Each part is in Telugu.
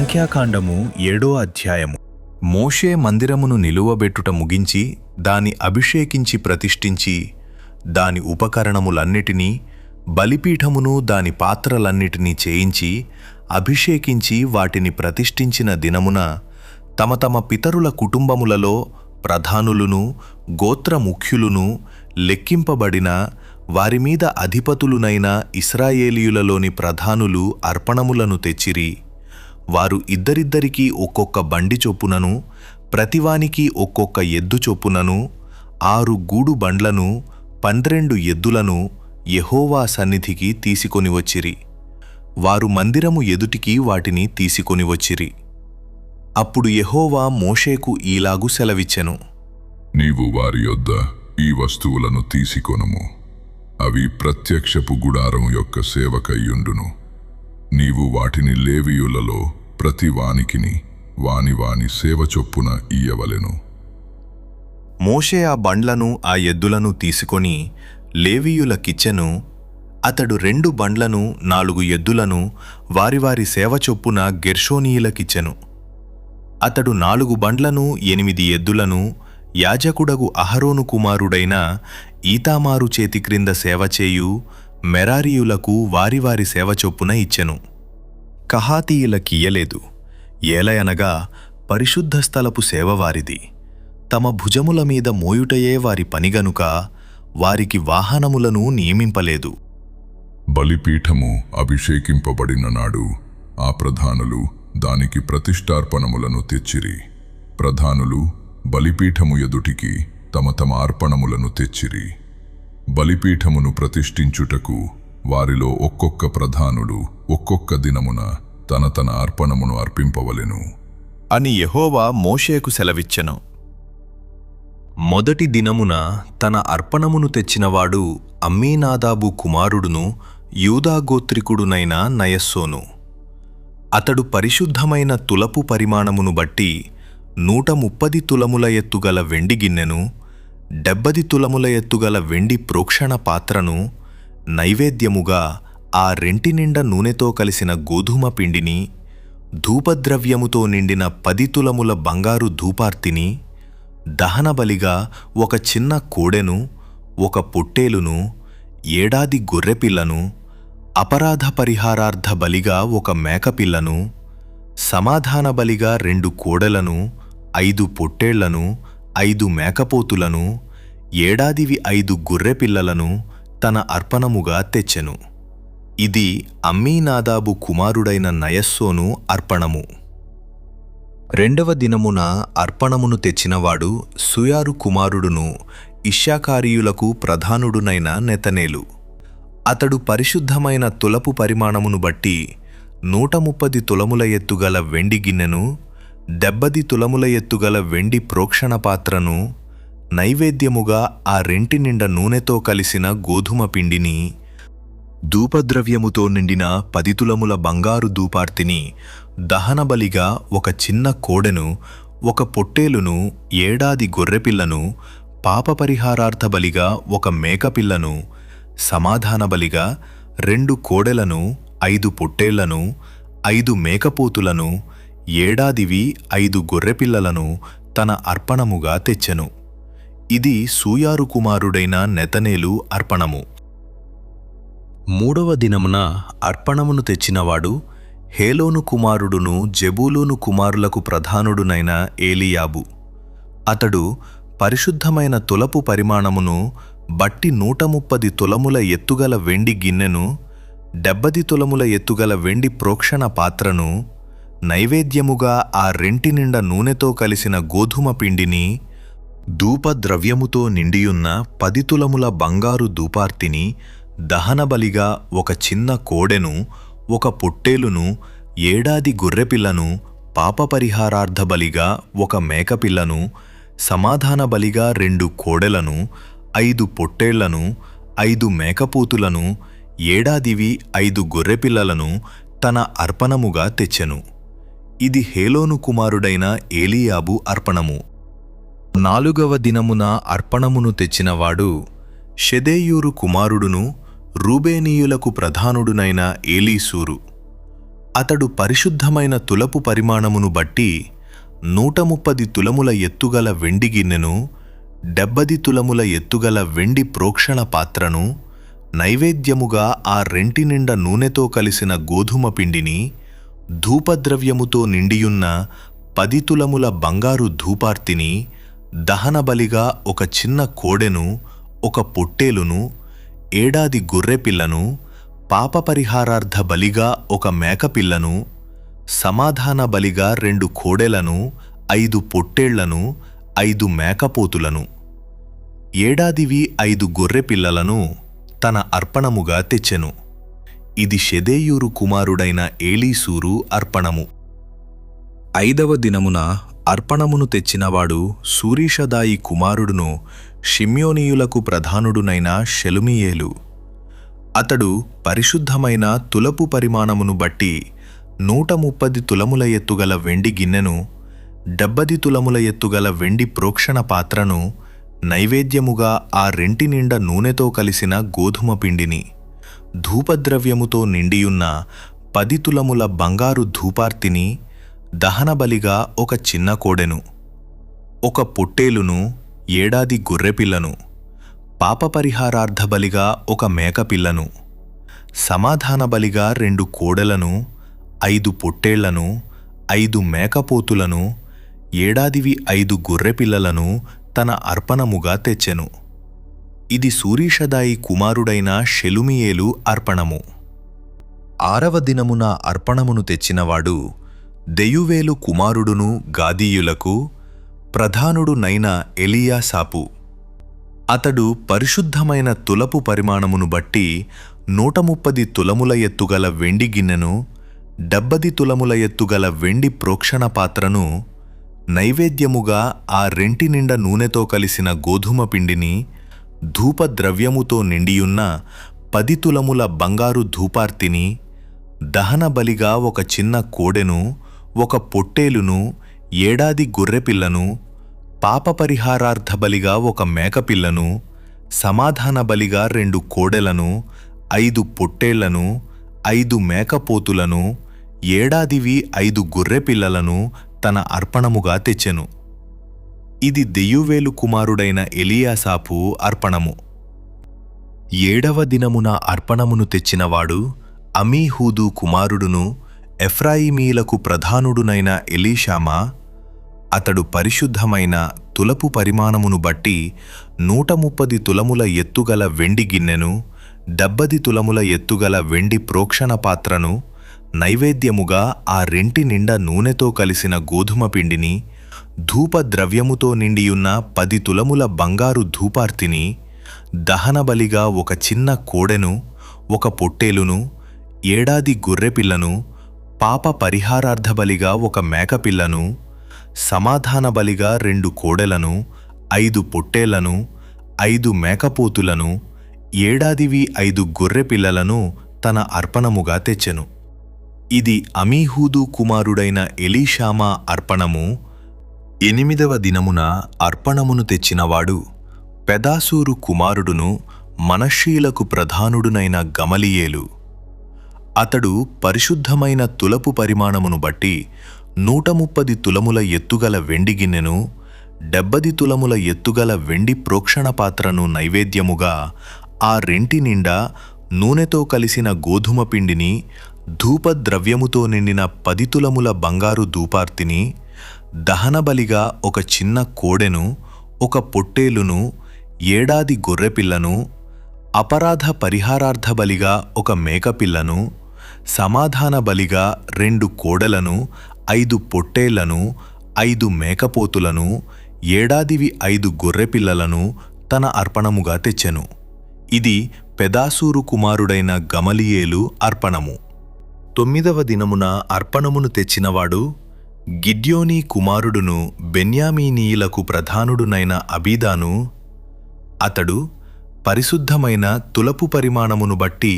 సంఖ్యాకాండము 7వ అధ్యాయము. మోషే మందిరమును నిలువబెట్టుట ముగించి దాని అభిషేకించి ప్రతిష్ఠించి దాని ఉపకరణములన్నిటినీ బలిపీఠమును దాని పాత్రలన్నిటినీ చేయించి అభిషేకించి వాటిని ప్రతిష్ఠించిన దినమున తమ తమ పితరుల కుటుంబములలో ప్రధానులును గోత్రముఖ్యులును లెక్కింపబడిన వారిమీద అధిపతులునైన ఇశ్రాయేలీయులలోని ప్రధానులు అర్పణములను తెచ్చిరి. వారు ఇద్దరిద్దరికీ ఒక్కొక్క బండి చొప్పునను ప్రతివానికి ఒక్కొక్క ఎద్దు చొప్పునను 6 గూడు బండ్లను 12 ఎద్దులను యెహోవా సన్నిధికి తీసుకొని వచ్చిరి. వారు మందిరము ఎదుటికి వాటిని తీసుకొని వచ్చిరి. అప్పుడు యెహోవా మోషేకు ఈలాగు సెలవిచ్చెను. నీవు వారి యొద్ద ఈ వస్తువులను తీసుకొనుము. అవి ప్రత్యక్షపు గుడారం యొక్క సేవకయ్యుండును. నీవు వాటిని లేవీయులలో ప్రతి వానికిని వాని వాని సేవ చొప్పున ఇయ్యవలెను. మోషే ఆ బండ్లను ఆ ఎద్దులను తీసుకొని లేవీయులకిచ్చెను. అతడు 2 బండ్లను 4 ఎద్దులను వారి వారి సేవ చొప్పున గెర్షోనీయులకిచ్చెను. అతడు 4 బండ్లను 8 ఎద్దులను యాజకుడగు అహరోను కుమారుడైన ఈతామారు చేతి క్రింద సేవచేయు మెరారీయులకు వారి వారి సేవ చొప్పున ఇచ్చెను. కహాతీయులకియ్యలేదు. ఏలయనగా పరిశుద్ధ స్థలపు సేవ వారిది. తమ భుజముల మీద మోయుటయే వారి పని గనుక వారికి వాహనములను నియమింపలేదు. బలిపీఠము అభిషేకింపబడిన నాడు ఆ ప్రధానులు దానికి ప్రతిష్ఠార్పణములను తెచ్చిరి. ప్రధానులు బలిపీఠము ఎదుటికి తమ తమ అర్పణములను తెచ్చిరి. బలిపీఠమును ప్రతిష్ఠించుటకు వారిలో ఒక్కొక్క ప్రధానుడు ఒక్కొక్క దినమున తన తన అర్పణమును అర్పింపవలెను అని యెహోవా మోషేకు సెలవిచ్చెను. మొదటి దినమున తన అర్పణమును తెచ్చినవాడు అమ్మీనాదాబు కుమారుడును యూదాగోత్రికుడునైన నయస్సోను. అతడు పరిశుద్ధమైన తులపు పరిమాణమును బట్టి 130 తులముల ఎత్తుగల వెండి గిన్నెను 70 తులముల ఎత్తుగల వెండి ప్రోక్షణ పాత్రను నైవేద్యముగా ఆ రెంటి నిండా నూనెతో కలిసిన గోధుమ పిండిని ధూపద్రవ్యముతో నిండిన 10 తులముల బంగారు ధూపార్తిని దహనబలిగా ఒక చిన్న కోడెను 1 పొట్టేలును 7 గొర్రెపిల్లను అపరాధ పరిహారార్థ బలిగా 1 మేకపిల్లను సమాధాన బలిగా 2 కోడెలను 5 పొట్టేళ్లను 5 మేకపోతులను 5 గొర్రెపిల్లలను తన అర్పణముగా తెచ్చెను. ఇది అమ్మీనాదాబు కుమారుడైన నయస్సోను అర్పణము. 2వ దినమున అర్పణమును తెచ్చినవాడు సుయారు కుమారుడును ఇశ్శాఖారీయులకు ప్రధానుడునైన నెతనేలు. అతడు పరిశుద్ధమైన తులపు పరిమాణమును బట్టి 130 తులముల ఎత్తుగల వెండి గిన్నెను 70 తులముల ఎత్తుగల వెండి ప్రోక్షణ పాత్రను నైవేద్యముగా ఆ రెంటి నిండా నూనెతో కలిసిన గోధుమ పిండిని ధూపద్రవ్యముతో నిండిన 10 తులముల బంగారు ధూపార్తిని దహనబలిగా ఒక చిన్న కోడెను 1 పొట్టేలును 7 గొర్రెపిల్లను పాపపరిహారార్థ బలిగా 1 మేకపిల్లను సమాధాన బలిగా 2 కోడెలను 5 పొట్టేళ్లను 5 మేకపోతులను 5 గొర్రెపిల్లలను తన అర్పణముగా తెచ్చెను. ఇది సూయారు కుమారుడైన నెతనేలు అర్పణము. 3వ దినమున అర్పణమును తెచ్చినవాడు హేలోను కుమారుడును జెబూలూను కుమారులకు ప్రధానుడునైన ఏలీయాబు. అతడు పరిశుద్ధమైన తులపు పరిమాణమును బట్టి 130 తులముల ఎత్తుగల వెండి గిన్నెను 70 తులముల ఎత్తుగల వెండి ప్రోక్షణ పాత్రను నైవేద్యముగా ఆ రెంటి నిండా నూనెతో కలిసిన గోధుమ పిండిని ధూపద్రవ్యముతో నిండియున్న 10 తులముల బంగారు ధూపార్తిని దహనబలిగా ఒక చిన్న కోడెను 1 పొట్టేలును 7 గొర్రెపిల్లను పాపపరిహారార్థ బలిగా 1 మేకపిల్లను సమాధాన బలిగా 2 కోడెలను 5 పొట్టేళ్లను 5 మేకపోతులను 5 గొర్రెపిల్లలను తన అర్పణముగా తెచ్చెను. ఇది హేలోను కుమారుడైన ఏలీయాబు అర్పణము. 4వ దినమున అర్పణమును తెచ్చినవాడు షెదేయూరు కుమారుడును రూబేనీయులకు ప్రధానుడునైన ఏలీసూరు. అతడు పరిశుద్ధమైన తులపు పరిమాణమును బట్టి 130 తులముల ఎత్తుగల వెండి గిన్నెను, 70 తులముల ఎత్తుగల వెండి ప్రోక్షణ పాత్రను, నైవేద్యముగా ఆ రెంటి నిండా నూనెతో కలిసిన గోధుమ పిండిని, ధూపద్రవ్యముతో నిండియున్న 10 తులముల బంగారు ధూపార్తిని, దహనబలిగా ఒక చిన్న కోడెను, ఒక పొట్టేలును, ఏడాది గొర్రెపిల్లను, పాపపరిహారార్థ బలిగా ఒక మేకపిల్లను, సమాధాన బలిగా 2 కోడెలను, 5 పొట్టేళ్లను, 5 మేకపోతులను, ఏడాదివి 5 గొర్రెపిల్లలను తన అర్పణముగా తెచ్చెను. ఇది షెదేయూరు కుమారుడైన ఏలీసూరు అర్పణము. 5వ దినమున అర్పణమును తెచ్చినవాడు సూరీషదాయి కుమారుడును షిమ్యోనీయులకు ప్రధానుడునైన షెలుమియేలు. అతడు పరిశుద్ధమైన తులపు పరిమాణమును బట్టి 130 తులముల ఎత్తుగల వెండి గిన్నెను, 70 తులముల ఎత్తుగల వెండి ప్రోక్షణ పాత్రను, నైవేద్యముగా ఆ రెంటి నిండా నూనెతో కలిసిన గోధుమ పిండిని, ధూపద్రవ్యముతో నిండియున్న 10 తులముల బంగారు ధూపార్తిని, దహనబలిగా ఒక చిన్న కోడెను, ఒక పొట్టేలును, ఏడాది గొర్రెపిల్లను, పాపపరిహారార్థ బలిగా ఒక మేకపిల్లను, సమాధాన బలిగా 2 కోడెలను, 5 పొట్టేళ్లను, 5 మేకపోతులను, ఏడాదివి 5 గొర్రెపిల్లలను తన అర్పణముగా తెచ్చెను. ఇది సూరీషదాయి కుమారుడైన షెలుమియేలు అర్పణము. 6వ దినమున అర్పణమును తెచ్చినవాడు దెయువేలు కుమారుడును గాదీయులకు ప్రధానుడునైన ఎలీయాసాపు. అతడు పరిశుద్ధమైన తులపు పరిమాణమును బట్టి 130 తులముల ఎత్తుగల వెండి గిన్నెను, 70 తులముల ఎత్తుగల వెండి ప్రోక్షణ పాత్రను, నైవేద్యముగా ఆ రెంటి నిండా నూనెతో కలిసిన గోధుమ పిండిని, ధూపద్రవ్యముతో నిండియున్న 10 తులముల బంగారు ధూపార్తిని, దహనబలిగా ఒక చిన్న కోడెను, ఒక పొట్టేలును, ఏడాది గొర్రెపిల్లను, పాపపరిహారార్థ బలిగా ఒక మేకపిల్లను, సమాధాన బలిగా 2 కోడెలను, 5 పొట్టేళ్లను, 5 మేకపోతులను, ఏడాదివి 5 గొర్రెపిల్లలను తన అర్పణముగా తెచ్చెను. ఇది దెయువేలు కుమారుడైన ఎలీయాసాపు అర్పణము. 7వ దినమున అర్పణమును తెచ్చినవాడు అమీహూదు కుమారుడును ఎఫ్రాయిమీలకు ప్రధానుడునైన ఎలీషామా. అతడు పరిశుద్ధమైన తులపు పరిమాణమును బట్టి 130 తులముల ఎత్తుగల వెండి గిన్నెను, 70 తులముల ఎత్తుగల వెండి ప్రోక్షణ పాత్రను, నైవేద్యముగా ఆ రెంటి నిండా నూనెతో కలిసిన గోధుమ పిండిని, ధూపద్రవ్యముతో నిండియున్న 10 తులముల బంగారు ధూపార్తిని, దహనబలిగా ఒక చిన్న కోడెను, ఒక పొట్టేలును, ఏడాది గొర్రెపిల్లను, పాప పరిహారార్థ బలిగా ఒక మేకపిల్లను, సమాధాన బలిగా 2 కోడెలను, 5 పొట్టేళ్లను, 5 మేకపోతులను, ఏడాదివి 5 గొర్రెపిల్లలను తన అర్పణముగా తెచ్చెను. ఇది అమీహూదు కుమారుడైన ఎలీషామా అర్పణము. 8వ దినమున అర్పణమును తెచ్చినవాడు పెదాసూరు కుమారుడును మనష్షీలకు ప్రధానుడునైన గమలియేలు. అతడు పరిశుద్ధమైన తులపు పరిమాణమును బట్టి 130 తులముల ఎత్తుగల వెండి గిన్నెను, 70 తులముల ఎత్తుగల వెండి ప్రోక్షణ పాత్రను నైవేద్యముగా ఆ రెంటి నిండా నూనెతో కలిసిన గోధుమ పిండిని, ధూపద్రవ్యముతో నిండిన 10 తులముల బంగారు ధూపార్తిని, దహనబలిగా ఒక చిన్న కోడెను, ఒక పొట్టేలును, ఏడాది గొర్రెపిల్లను, అపరాధ పరిహారార్థ బలిగా ఒక మేకపిల్లను, సమాధాన బలిగా 2 కోడెలను, 5 పొట్టేళ్లను, 5 మేకపోతులను, ఏడాదివి 5 గొర్రెపిల్లలను తన అర్పణముగా తెచ్చెను. ఇది పెదాసూరు కుమారుడైన గమలియేలు అర్పణము. 9వ దినమున అర్పణమును తెచ్చినవాడు గిద్యోనీ కుమారుడును బెన్యామీనీయులకు ప్రధానుడునైన అబీదాను. అతడు పరిశుద్ధమైన తులపు పరిమాణమును బట్టి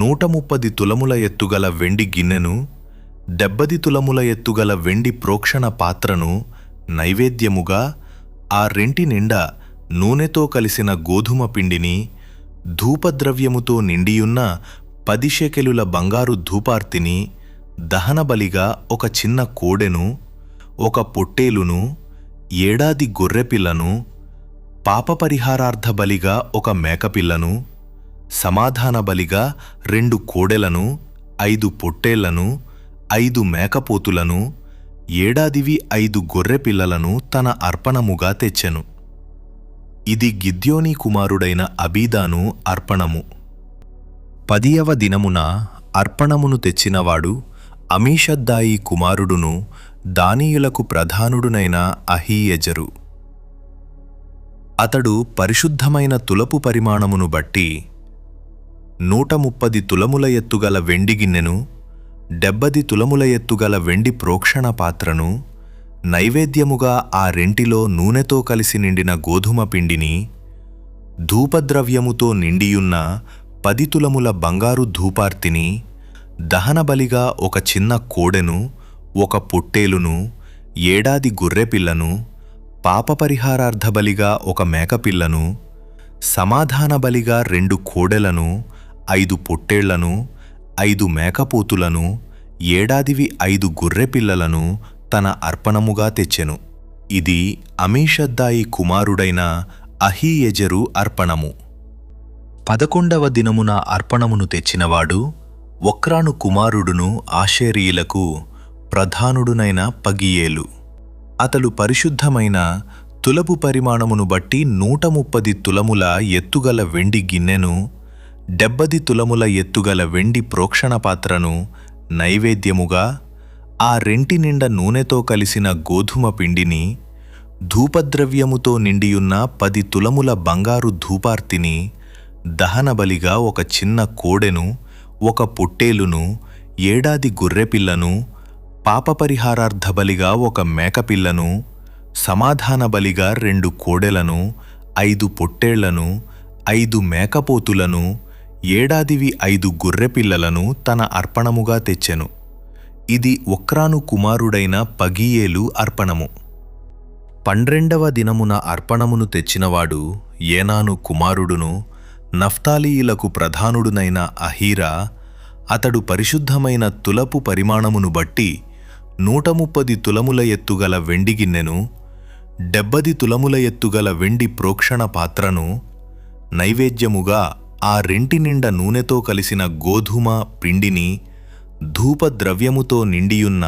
130 తులముల ఎత్తుగల వెండి గిన్నెను, 70 తులముల ఎత్తుగల వెండి ప్రోక్షణ పాత్రను నైవేద్యముగా ఆ రెంటి నిండా నూనెతో కలిసిన గోధుమ పిండిని, ధూపద్రవ్యముతో నిండియున్న 10 షెకెలుల బంగారు ధూపార్తిని, దహనబలిగా ఒక చిన్న కోడెను, ఒక పొట్టేలును, ఏడాది గొర్రెపిల్లను, పాపపరిహారార్థ బలిగా ఒక మేకపిల్లను, సమాధాన బలిగా 2 కోడెలను, 5 పొట్టేళ్లను, 5 మేకపోతులను, ఏడాదివి 5 గొర్రెపిల్లలను తన అర్పణముగా తెచ్చెను. ఇది గిద్యోనీ కుమారుడైన అబీదాను అర్పణము. 10వ దినమున అర్పణమును తెచ్చినవాడు అమీషద్దాయి కుమారుడును దానీయులకు ప్రధానుడునైన అహీయెజరు. అతడు పరిశుద్ధమైన తులపు పరిమాణమును బట్టి 130 తులముల ఎత్తుగల వెండి గిన్నెను, 70 తులముల ఎత్తుగల వెండి ప్రోక్షణ పాత్రను, నైవేద్యముగా ఆ రెంటిలో నూనెతో కలిసి నిండిన గోధుమ పిండిని, ధూపద్రవ్యముతో నిండియున్న 10 తులముల బంగారు ధూపార్తిని, దహనబలిగా ఒక చిన్న కోడెను, ఒక పొట్టేలును, ఏడాది గొర్రెపిల్లను, పాపపరిహారార్థ బలిగా ఒక మేకపిల్లను, సమాధాన బలిగా 2 కోడెలను, 5 పొట్టేళ్లను, 5 మేకపోతులను, ఏడాదివి 5 గొర్రెపిల్లలను తన అర్పణముగా తెచ్చెను. ఇది అమీషద్దాయి కుమారుడైన అహీయెజరు అర్పణము. 11వ దినమున అర్పణమును తెచ్చినవాడు ఒక్రాను కుమారుడును ఆషేరీయులకు ప్రధానుడునైన పగియేలు. అతడు పరిశుద్ధమైన తులపు పరిమాణమును బట్టి 130 తులముల ఎత్తుగల వెండి గిన్నెను, 70 తులముల ఎత్తుగల వెండి ప్రోక్షణ పాత్రను నైవేద్యముగా, ఆ రెంటి నిండా నూనెతో కలిసిన గోధుమ పిండిని, ధూపద్రవ్యముతో నిండియున్న 10 తులముల బంగారు ధూపార్తిని, దహనబలిగా ఒక చిన్న కోడెను, ఒక పొట్టేలును, ఏడాది గొర్రెపిల్లను, పాపపరిహారార్థ బలిగా ఒక మేకపిల్లను, సమాధాన బలిగా 2 కోడెలను, 5 పొట్టేళ్లను, 5 మేకపోతులను, ఏడాదివి 5 గొర్రెపిల్లలను తన అర్పణముగా తెచ్చెను. ఇది ఒక్రాను కుమారుడైన పగియేలు అర్పణము. 12వ దినమున అర్పణమును తెచ్చినవాడు ఏనాను కుమారుడును నఫ్తాలీయులకు ప్రధానుడునైన అహీరా. అతడు పరిశుద్ధమైన తులపు పరిమాణమును బట్టి 130 తులముల ఎత్తుగల వెండి గిన్నెను, 70 తులముల ఎత్తుగల వెండి ప్రోక్షణ పాత్రను, నైవేద్యముగా ఆ రెంటి నిండా నూనెతో కలిసిన గోధుమ పిండిని, ధూపద్రవ్యముతో నిండియున్న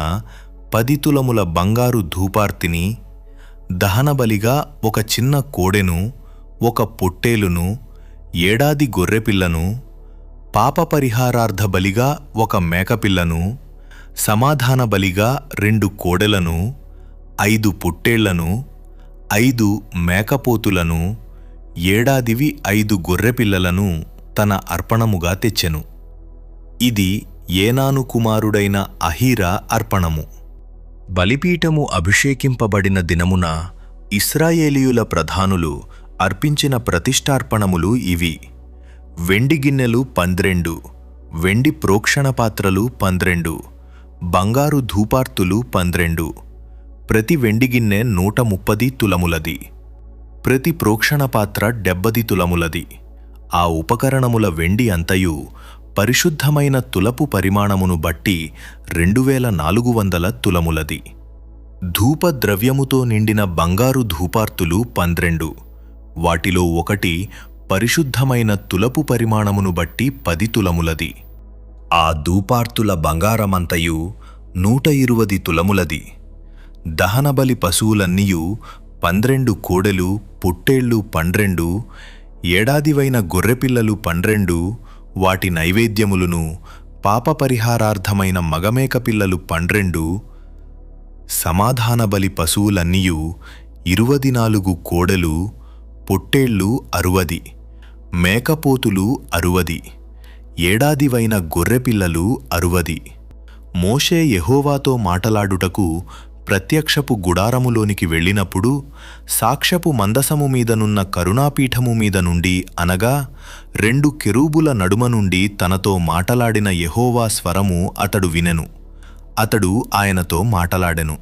10 తులముల బంగారు ధూపార్తిని, దహనబలిగా ఒక చిన్న కోడెను, ఒక పొట్టేలును, ఏడాది గొర్రెపిల్లను, పాపపరిహారార్థ బలిగా ఒక మేకపిల్లను, సమాధాన బలిగా 2 కోడెలను, 5 పొట్టేళ్లను, 5 మేకపోతులను, ఏడాదివి 5 గొర్రెపిల్లలను తన అర్పణముగా తెచ్చెను. ఇది ఏనాను కుమారుడైన అహీరా అర్పణము. బలిపీఠము అభిషేకింపబడిన దినమున ఇశ్రాయేలీయుల ప్రధానులు అర్పించిన ప్రతిష్ఠార్పణములు ఇవి: వెండి గిన్నెలు 12, వెండి ప్రోక్షణ పాత్రలు 12, బంగారు ధూపార్తులు 12. ప్రతి వెండి గిన్నె 130 తులములది. ప్రతి ప్రోక్షణ పాత్ర 70 తులములది. ఆ ఉపకరణముల వెండి అంతయు పరిశుద్ధమైన తులపు పరిమాణమును బట్టి 2400 తులములది. ధూపద్రవ్యముతో నిండిన బంగారు ధూపార్తులు 12. వాటిలో ఒకటి పరిశుద్ధమైన తులపు పరిమాణమును బట్టి 10 తులములది. ఆ ధూపార్తుల బంగారమంతయు 120 తులములది. దహనబలి పశువులన్నీయు 12 కోడెలు, పొట్టేళ్లు 12, ఏడాదివైన గొర్రెపిల్లలు 12, వాటి నైవేద్యములను, పాపపరిహారార్థమైన మగమేక పిల్లలు 12, సమాధానబలి పశువులన్నీయు 24 కోడెలు, పొట్టేళ్లు 60, మేకపోతులు 60, ఏడాదివైన గొర్రెపిల్లలు 60. మోషే యెహోవాతో మాటలాడుటకు ప్రత్యక్షపు గుడారములోనికి వెళ్ళినప్పుడు సాక్ష్యపు మందసము మీదనున్న కరుణాపీఠము మీద నుండి, అనగా 2 కెరూబుల నడుమ నుండి తనతో మాటలాడిన యెహోవా స్వరము అతడు వినెను. అతడు ఆయనతో మాటలాడెను.